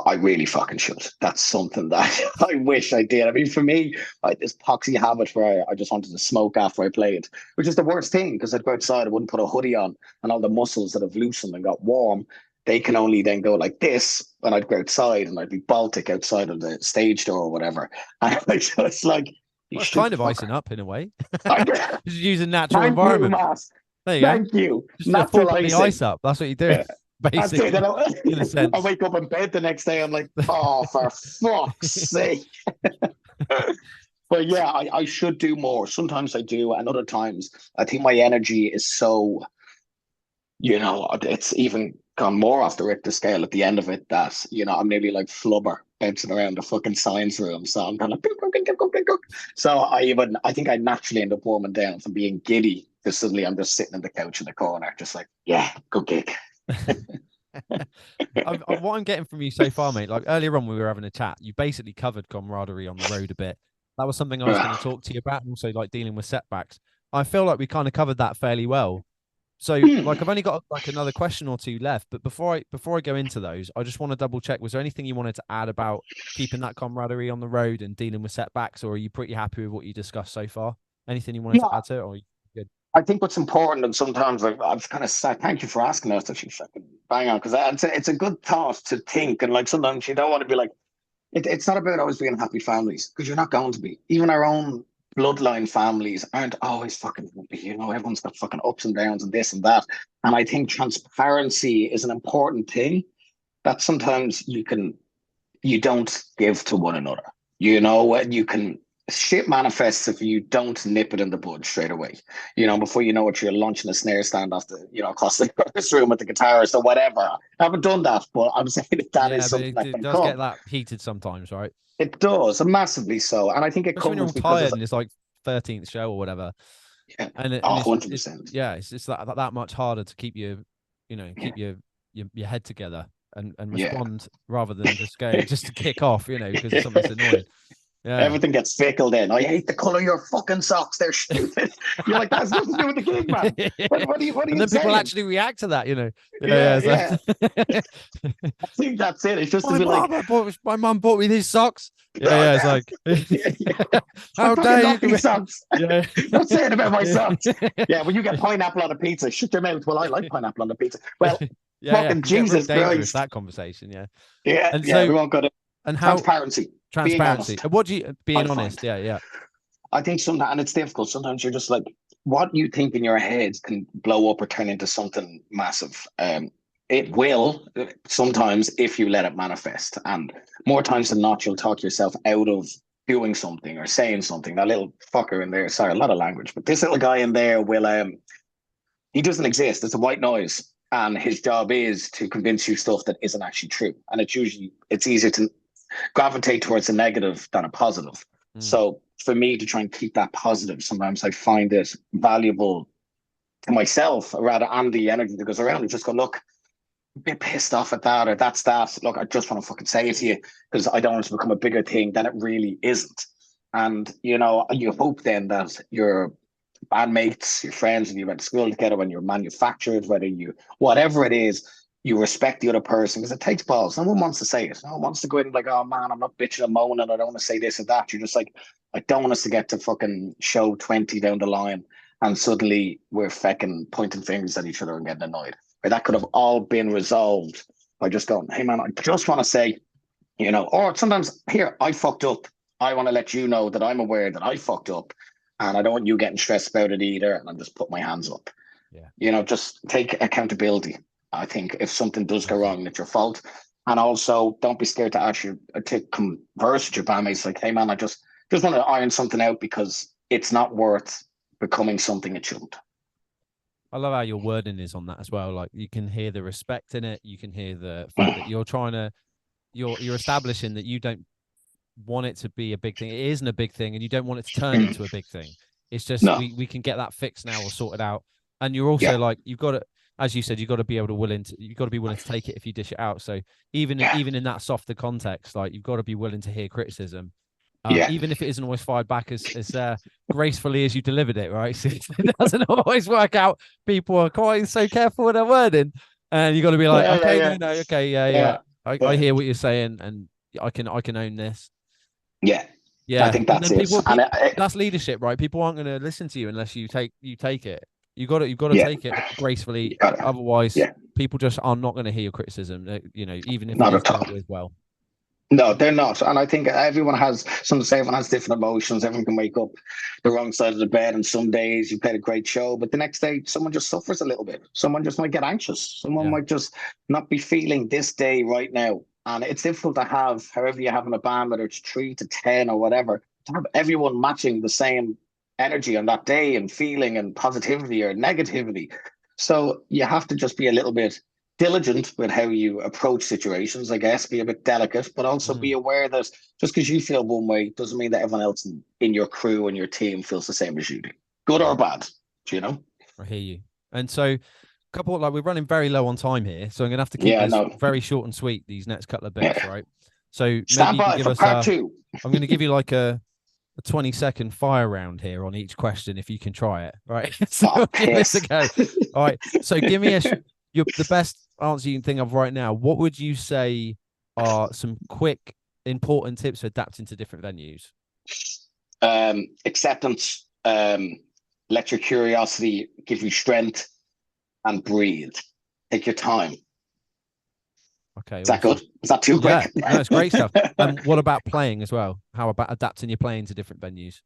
C: I really fucking should. That's something that I wish I did. I mean, for me, I had this poxy habit where I just wanted to smoke after I played, which is the worst thing because I'd go outside, I wouldn't put a hoodie on, and all the muscles that have loosened and got warm, they can only then go like this when I'd go outside and I'd be Baltic outside of the stage door or whatever. And I just like, you
B: Well, it's
C: stupid
B: kind of
C: fucker.
B: icing up in a way.
C: I,
B: Just using natural
C: thank you,
B: environment.
C: Matt.
B: There you go.
C: Thank you.
B: Just a full
C: Natural
B: body
C: icing.
B: ice up. That's what you do,
C: Yeah. That's
B: basically.
C: it.
B: In a sense.
C: I wake up in bed the next day. I'm like, oh, for fuck's sake. But yeah, I should do more. Sometimes I do, and other times I think my energy is so, it's even gone more off the Richter scale at the end of it that, I'm nearly like flubber bouncing around the fucking science room. So I'm kind of so I think I naturally end up warming down from being giddy because suddenly I'm just sitting in the couch in the corner, just like, yeah, good gig.
B: What I'm getting from you so far, mate, like earlier on we were having a chat, you basically covered camaraderie on the road a bit. That was something I was going to talk to you about, and also like dealing with setbacks. I feel like we kind of covered that fairly well. So like I've only got like another question or two left, but before I go into those, I just want to double check, was there anything you wanted to add about keeping that camaraderie on the road and dealing with setbacks, or are you pretty happy with what you discussed so far? Anything you wanted to add to it, or are you good?
C: I think what's important, and sometimes I've kind of said, thank you for asking that, actually fucking bang on, because it's a good thought to think, and like sometimes you don't want to be like, it's not about always being happy families, because you're not going to be. Even our own bloodline families aren't always fucking happy. Everyone's got fucking ups and downs and this and that. And I think transparency is an important thing that sometimes you don't give to one another. You can shit manifests if you don't nip it in the bud straight away. Before you know it, you're launching a snare stand off the, across the room with the guitarist or whatever. I haven't done that, but I'm saying that is something that can
B: does
C: come.
B: get that heated sometimes, right?
C: It does, massively so. And I think it
B: Especially
C: comes
B: when you're all
C: because
B: tired and it's like 13th show or whatever.
C: Yeah.
B: And,
C: oh,
B: it's
C: 100%.
B: it's that much harder to keep your head together and respond rather than just going just to kick off, because something's annoying. Yeah.
C: Everything gets fickle then. I hate the color of your fucking socks. They're stupid. You're like, that's nothing to do with the gig, man. What are you
B: and then
C: saying?
B: people actually react to that,
C: Yeah. I think that's it. It's just to be like,
B: my mum bought me these socks. Yeah, it's like,
C: how dare you?
B: These
C: socks. Yeah. Don't say it about my socks. Yeah, when you get pineapple on a pizza, shut your mouth. Well, I like pineapple on the pizza. Well, fucking Jesus Christ.
B: That conversation, yeah.
C: Yeah, and so we won't go to.
B: And how
C: transparency.
B: What do you being honest? Yeah.
C: I think sometimes, and it's difficult. Sometimes you're just like, what you think in your head can blow up or turn into something massive. It will sometimes if you let it manifest, and more times than not, you'll talk yourself out of doing something or saying something. That little fucker in there, sorry, a lot of language, but this little guy in there will, he doesn't exist. It's a white noise, and his job is to convince you stuff that isn't actually true. And it's easier to gravitate towards a negative than a positive. So for me to try and keep that positive, sometimes I find it valuable to myself rather, and the energy that goes around, and just go, look, I'm a bit pissed off at that, or that's that. Look, I just want to fucking say it to you because I don't want it to become a bigger thing than it really isn't. And you hope then that your bandmates, your friends, when you went to school together, when you're manufactured, whatever it is, you respect the other person, because it takes balls. No one wants to say it. No one wants to go in and like, oh man, I'm not bitching and moaning. I don't want to say this and that. You're just like, I don't want us to get to fucking show 20 down the line and suddenly we're fucking pointing fingers at each other and getting annoyed. That could have all been resolved by just going, hey man, I just want to say, or sometimes, here, I fucked up. I want to let you know that I'm aware that I fucked up, and I don't want you getting stressed about it either. And I'm just put my hands up. Yeah. Just take accountability. I think if something does go wrong, it's your fault. And also, don't be scared to converse with your bandmates. Like, hey man, I just want to iron something out because it's not worth becoming something it shouldn't.
B: I love how your wording is on that as well. Like, you can hear the respect in it. You can hear the fact that you're establishing that you don't want it to be a big thing. It isn't a big thing, and you don't want it to turn into a big thing. It's just we can get that fixed now or sorted out. And you're also like, you've got to, as you said, you've got to be willing to take it if you dish it out. So even in that softer context, like, you've got to be willing to hear criticism. Even if it isn't always fired back as gracefully as you delivered it, right? So it doesn't always work out. People are quite so careful with their wording, and you got to be like, I hear what you're saying, and I can own this.
C: Yeah, I think that's it.
B: That's leadership, right? People aren't going to listen to you unless you take it. You got to take it gracefully. Otherwise, People just are not going to hear your criticism, you know, even if
C: Not
B: it is
C: at all.
B: dealt with well.
C: No, they're not. And I think everyone has, everyone has different emotions. Everyone can wake up the wrong side of the bed. And some days you played a great show, but the next day someone just suffers a little bit. Someone just might get anxious. Someone
B: Yeah.
C: might just not be feeling this day right now. And it's difficult to have, however you have in a band, whether it's 3 to 10 or whatever, to have everyone matching the same energy on that day and feeling and positivity or negativity. So you have to just be a little bit diligent with how you approach situations, I guess, be a bit delicate, but also be aware that just because you feel one way doesn't mean that everyone else in your crew and your team feels the same as you do, good or bad, you know?
B: I hear you. And so, couple, like, we're running very low on time here, so I'm gonna have to keep this very short and sweet these next couple of bits, right? So
C: stand
B: maybe you
C: by
B: can give
C: for
B: us
C: part 2.
B: I'm gonna give you like a 20-second fire round here on each question if you can try it, right? So give this a go. All right. So give me the best answer you can think of right now. What would you say are some quick, important tips for adapting to different venues?
C: Acceptance. Let your curiosity give you strength, and breathe. Take your time.
B: Okay.
C: Is that good? Is that too quick?
B: Yeah, no, it's great stuff. And what about playing as well? How about adapting your playing to different venues?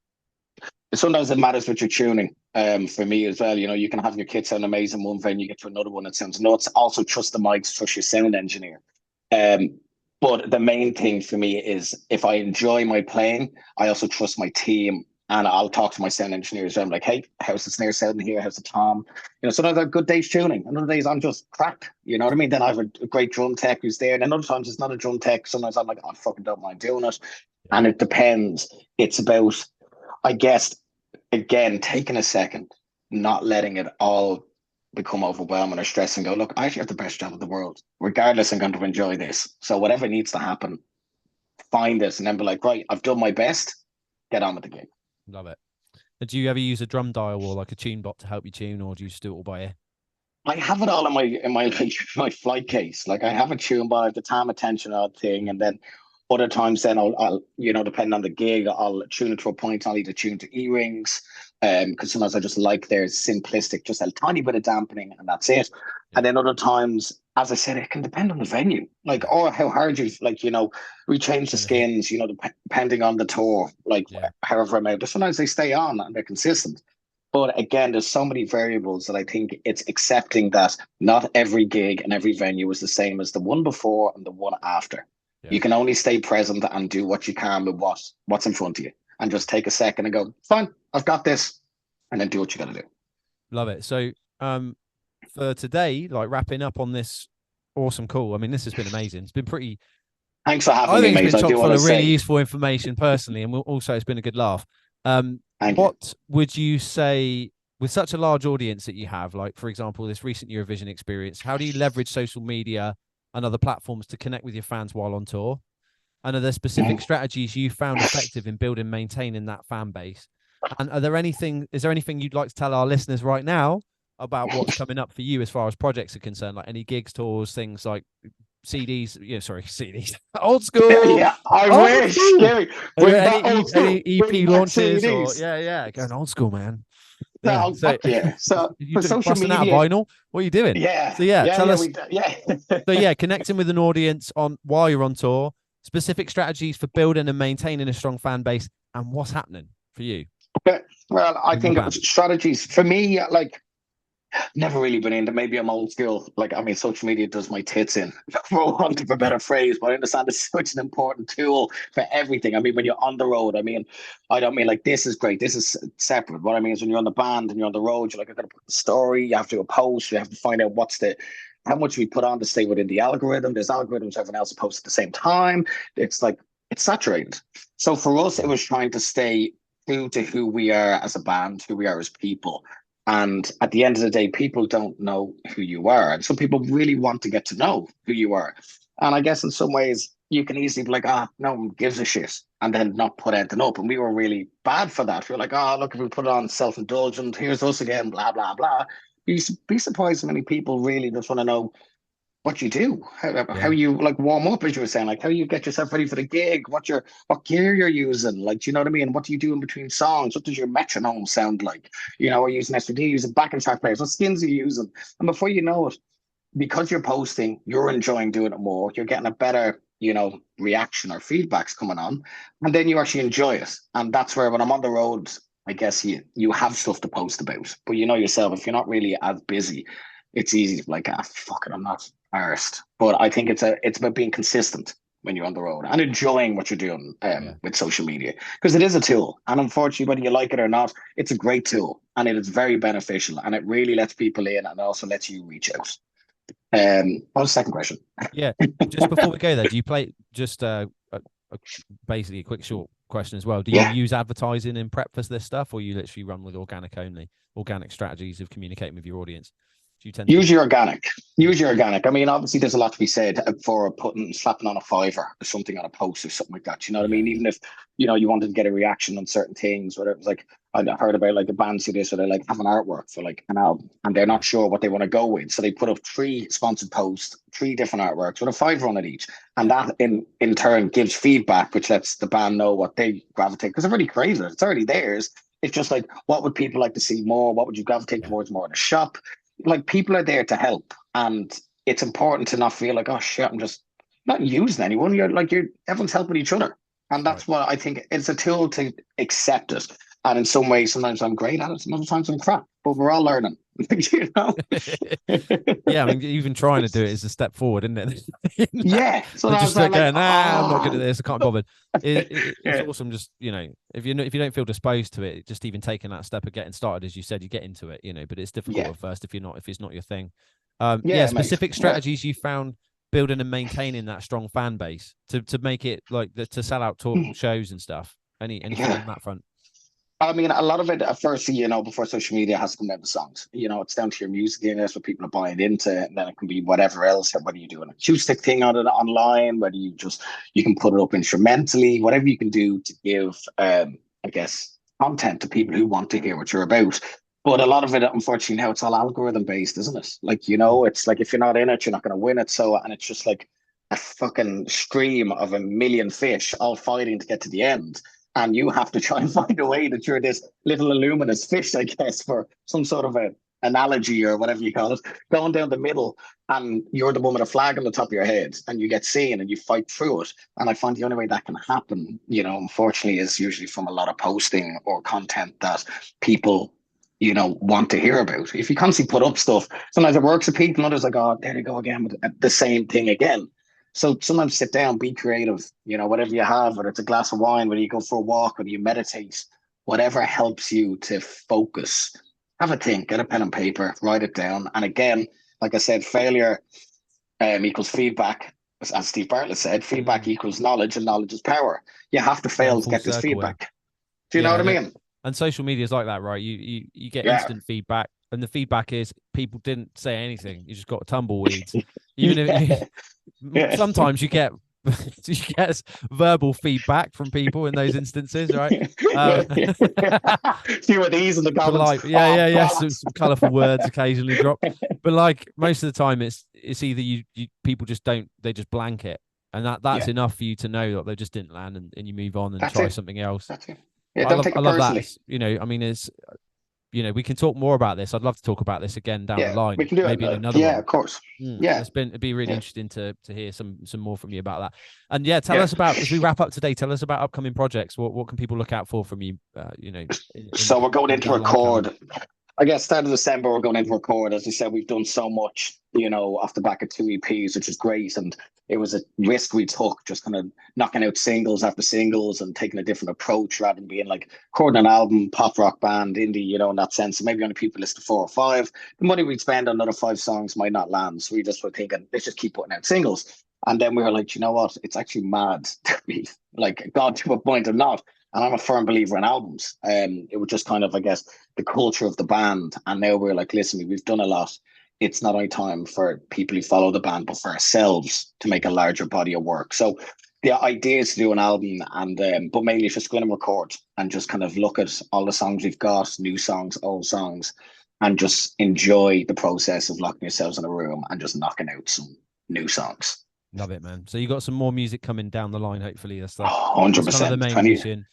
C: Sometimes it matters what you're tuning. For me as well, you know, you can have your kit sound amazing one venue, get to another one that sounds nuts. Also, trust the mics, trust your sound engineer. But the main thing for me is if I enjoy my playing, I also trust my team, and I'll talk to my sound engineers. I'm like, hey, how's the snare sounding here? How's the tom? You know, sometimes I have good days tuning, and other days I'm just crap. You know what I mean? Then I have a great drum tech who's there, and then other times it's not a drum tech. Sometimes I'm like, oh, I fucking don't mind doing it, and it depends. It's about, I guess, again, taking a second, not letting it all become overwhelming or stress, and go, look, I actually have the best job in the world. Regardless, I'm going to enjoy this. So whatever needs to happen, find this, and then be like, right, I've done my best. Get on with the gig.
B: Love it. And do you ever use a drum dial or like a tune bot to help you tune, or do you just do it all by ear?
C: I have it all in my flight case. Like I have a tune bot, the time attention odd thing, and then other times then I'll you know, depending on the gig, I'll tune it to a point. I'll either tune to E-rings, because sometimes I just like their simplistic, just a tiny bit of dampening, and that's it. And then other times, as I said, it can depend on the venue, like, or how hard you, like, you know, we change the skins, you know, depending on the tour, like however amount. But sometimes they stay on and they're consistent. But again, there's so many variables that I think it's accepting that not every gig and every venue is the same as the one before and the one after. Yeah. You can only stay present and do what you can with what's in front of you, and just take a second and go, fine, I've got this, and then do what you got to do.
B: Love it. So for today, like wrapping up on this awesome call, I mean, this has been amazing. It's been pretty...
C: Thanks for having me, mate.
B: It's been chock full of really useful information personally, and also it's been a good laugh. What would you say, with such a large audience that you have, like, for example, this recent Eurovision experience, how do you leverage social media and other platforms to connect with your fans while on tour? And are there specific strategies you found effective in building, maintaining that fan base? And is there anything you'd like to tell our listeners right now about what's coming up for you as far as projects are concerned, like any gigs, tours, things like CDs? Yeah, sorry, CDs. Old school.
C: Yeah, I wish.
B: Any EP launches CDs. Or going old school, man.
C: Yeah. So
B: you
C: for social media,
B: out vinyl. What are you doing?
C: Yeah.
B: So tell us. So connecting with an audience while you're on tour, specific strategies for building and maintaining a strong fan base, and what's happening for you.
C: Okay. Well, I think strategies for me, like, never really been into. Maybe I'm old school. Like, I mean, social media does my tits in, for want of a better phrase. But I understand it's such an important tool for everything. I mean, when you're on the road, I don't mean like this is great, this is separate. What I mean is when you're on the band and you're on the road, you're like, I got to put the story. You have to do a post. You have to find out how much we put on to stay within the algorithm. There's algorithms everyone else posts at the same time. It's like it's saturated. So for us, it was trying to stay true to who we are as a band, who we are as people. And at the end of the day, people don't know who you are. And some people really want to get to know who you are. And I guess in some ways, you can easily be like, no one gives a shit, and then not put anything up. And we were really bad for that. We were like, look, if we put it on self-indulgent, here's us again, blah, blah, blah. You'd be surprised how many people really just want to know what you do, how you like warm up, as you were saying, like how you get yourself ready for the gig, what gear you're using, like, do you know what I mean? What do you do in between songs? What does your metronome sound like? You know, are you using SVD, using backing track players? What skins are you using? And before you know it, because you're posting, you're enjoying doing it more. You're getting a better, reaction or feedbacks coming on, and then you actually enjoy it. And that's where when I'm on the road, I guess you have stuff to post about. But you know yourself, if you're not really as busy, it's easy to be like, fuck it, I'm not arsed. But I think it's about being consistent when you're on the road and enjoying what you're doing with social media, because it is a tool. And unfortunately, whether you like it or not, it's a great tool and it is very beneficial, and it really lets people in and also lets you reach out. What was the second question?
B: Yeah, just before we go there, do you play just basically a quick short question as well? Do you use advertising in prep for this stuff, or you literally run with organic strategies of communicating with your audience? Do you tend to
C: use your organic? I mean, obviously, there's a lot to be said for slapping on a fiver or something on a post or something like that. You know what I mean? Even if you wanted to get a reaction on certain things, whether it was like, I heard about like a band do this, or they like have an artwork for like an album and they're not sure what they want to go with, so they put up 3 sponsored posts, 3 different artworks with a fiver on it each, and that in turn gives feedback, which lets the band know what they gravitate, because they've already created it. It's already theirs. It's just like, what would people like to see more? What would you gravitate towards more in a shop? Like, people are there to help, and it's important to not feel like, oh shit, I'm just not using anyone. Everyone's helping each other, and that's what I think. It's a tool to accept it. And in some ways, sometimes I'm great at it, some other times I'm crap, but we're all learning.
B: Yeah, I mean, even trying to do it is a step forward, isn't it?
C: Yeah.
B: So just going, I'm not good at this, I can't bother. It's awesome. Just, if you don't feel disposed to it, just even taking that step of getting started, as you said, you get into it, but it's difficult at first if it's not your thing. Specific strategies you found building and maintaining that strong fan base to make it like to sell out tour shows and stuff. Anything on that front?
C: I mean, a lot of it at first, before social media, has to come down to songs. It's down to your music, and that's what people are buying into. And then it can be whatever else, whether you do an acoustic thing on it online, whether you can put it up instrumentally, whatever you can do to give, I guess, content to people who want to hear what you're about. But a lot of it, unfortunately, now it's all algorithm based, isn't it? Like, it's like, if you're not in it, you're not going to win it. So, and it's just like a fucking stream of a million fish all fighting to get to the end. And you have to try and find a way that you're this little luminous fish, I guess, for some sort of an analogy or whatever you call it, going down the middle, and you're the one with a flag on the top of your head, and you get seen and you fight through it. And I find the only way that can happen, unfortunately, is usually from a lot of posting or content that people, want to hear about. If you constantly put up stuff, sometimes it works with people, and others like, oh, there they go again with the same thing again. So sometimes sit down, be creative, whatever you have, whether it's a glass of wine, whether you go for a walk, whether you meditate, whatever helps you to focus. Have a think, get a pen and paper, write it down. And again, like I said, failure equals feedback. As Steve Bartlett said, feedback equals knowledge, and knowledge is power. You have to fail to get this feedback. Do you know what I mean?
B: And social media is like that, right? You get instant feedback. And the feedback is people didn't say anything. You just got tumbleweeds. Even if sometimes you get verbal feedback from people in those instances, right?
C: Few of these in the comments.
B: Some colourful words occasionally drop, but like most of the time, it's either you people just don't, they just blank it, and that's enough for you to know that they just didn't land, and you move on and try something else.
C: That's it. Yeah, don't take it personally.
B: That. I mean, it's. We can talk more about this. I'd love to talk about this again down the line.
C: We can do
B: maybe
C: it.
B: In another one.
C: Of course.
B: It'd be really interesting to hear some more from you about that. And tell us about, as we wrap up today, tell us about upcoming projects. What can people look out for from you?
C: So we're going into record. I guess start of December, we're going into record. As I said, we've done so much, off the back of 2 EPs, which is great. And it was a risk we took, just kind of knocking out singles after singles and taking a different approach rather than being like recording an album, pop rock band, indie, in that sense. So maybe only people listen to 4 or 5. The money we'd spend on another 5 songs might not land. So we just were thinking, let's just keep putting out singles. And then we were like, you know what? It's actually mad to be like, God, to a point or not. And I'm a firm believer in albums. It was just kind of, I guess, the culture of the band. And now we're like, listen, we've done a lot. It's not only time for people who follow the band, but for ourselves to make a larger body of work. So the idea is to do an album, and but mainly just go in and record and just kind of look at all the songs we've got, new songs, old songs, and just enjoy the process of locking yourselves in a room and just knocking out some new songs.
B: Love it, man. So you got some more music coming down the line, hopefully. That's
C: 100%.
B: Kind of the main mission.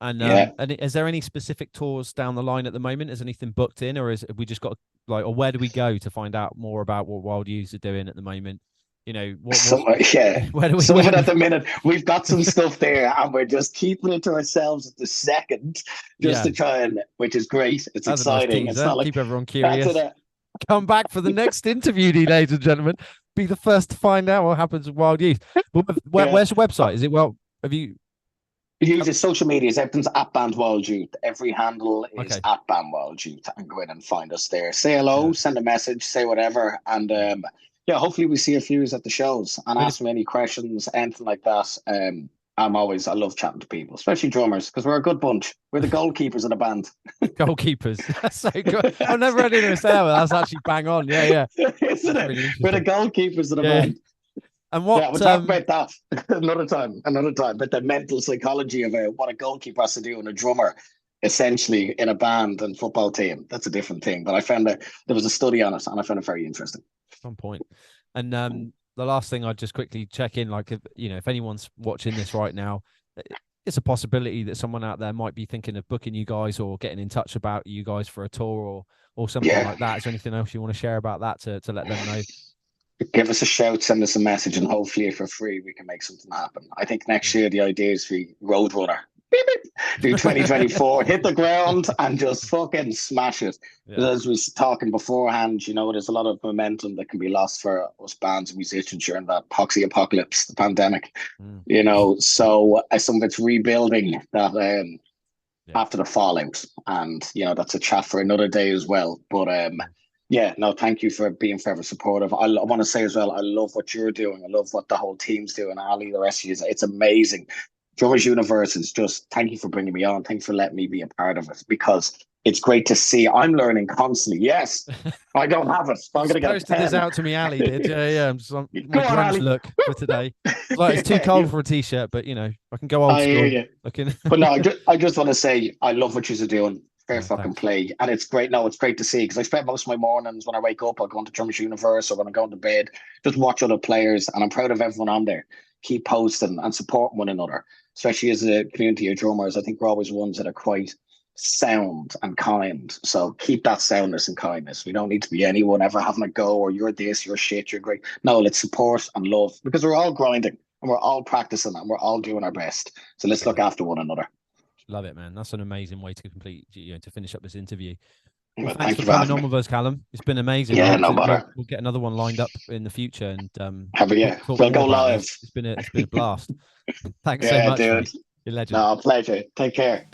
B: And is there any specific tours down the line at the moment? Is anything booked in, or have we just got like, or where do we go to find out more about what Wild Youths are doing at the moment? You know, where do we?
C: Some of it at the minute, we've got some stuff there, and we're just keeping it to ourselves at the second, just to try and, which is great. It's
B: That's
C: exciting.
B: A nice
C: it's not like
B: keep everyone curious. Come back for the next interview, ladies and gentlemen. Be the first to find out what happens with Wild Youth. Where's your website? Is it have you?
C: Use your social medias. Everything's at Band Wild Youth. Every handle is at Band Wild Youth, and go in and find us there. Say hello, send a message, say whatever, and hopefully we see a few at the shows and ask me any questions, anything like that. I love chatting to people, especially drummers, because we're a good bunch. We're the goalkeepers of the band.
B: Goalkeepers. That's so good. I've never heard anyone say that, but that's actually bang on. Yeah.
C: Isn't it?
B: Really
C: we're the goalkeepers of the band.
B: And what?
C: We'll talk about that another time. But the mental psychology of what a goalkeeper has to do and a drummer, essentially in a band and football team. That's a different thing. But I found that there was a study on it, and I found it very interesting.
B: On point. And the last thing I'd just quickly check in, like, if anyone's watching this right now, it's a possibility that someone out there might be thinking of booking you guys or getting in touch about you guys for a tour or something like that. Is there anything else you want to share about that to let them know?
C: Give us a shout, send us a message, and hopefully for free we can make something happen. I think next year the idea is we Roadrunner. Beep, beep. Do 2024, hit the ground and just fucking smash it. As we were talking beforehand, there's a lot of momentum that can be lost for us bands and musicians during that poxy apocalypse, the pandemic. So some of it's rebuilding that after the fallout, and that's a chat for another day as well. But thank you for being forever supportive. I want to say as well, I love what you're doing. I love what the whole team's doing. Ali, the rest of you, it's amazing. Drummers Universe is just, thank you for bringing me on. Thanks for letting me be a part of it, because it's great to see. I'm learning constantly. Yes, I don't have it. I'm going to get
B: posted this out to me. Ali did. Yeah. My grunge look for today. It's too cold for a t-shirt, but I can go old school.
C: But no, I just want to say I love what you're doing. Fair fucking play. And it's great. No, it's great to see, because I spend most of my mornings when I wake up, I'll go into Drummers Universe, or when I'm going to bed, just watch other players. And I'm proud of everyone on there. Keep posting and supporting one another, especially as a community of drummers. I think we're always ones that are quite sound and kind. So keep that soundness and kindness. We don't need to be anyone ever having a go, or you're this, you're shit, you're great. No, let's support and love, because we're all grinding and we're all practicing and we're all doing our best. So let's look after one another.
B: Love it, man. That's an amazing way to to finish up this interview. Well,
C: thank
B: you for coming on with us, Callum. It's been amazing.
C: Yeah, no bother.
B: We'll get another one lined up in the future, and
C: we'll go live.
B: It's been a blast. Thanks so much,
C: dude.
B: Mate. You're a legend.
C: No, pleasure. Take care.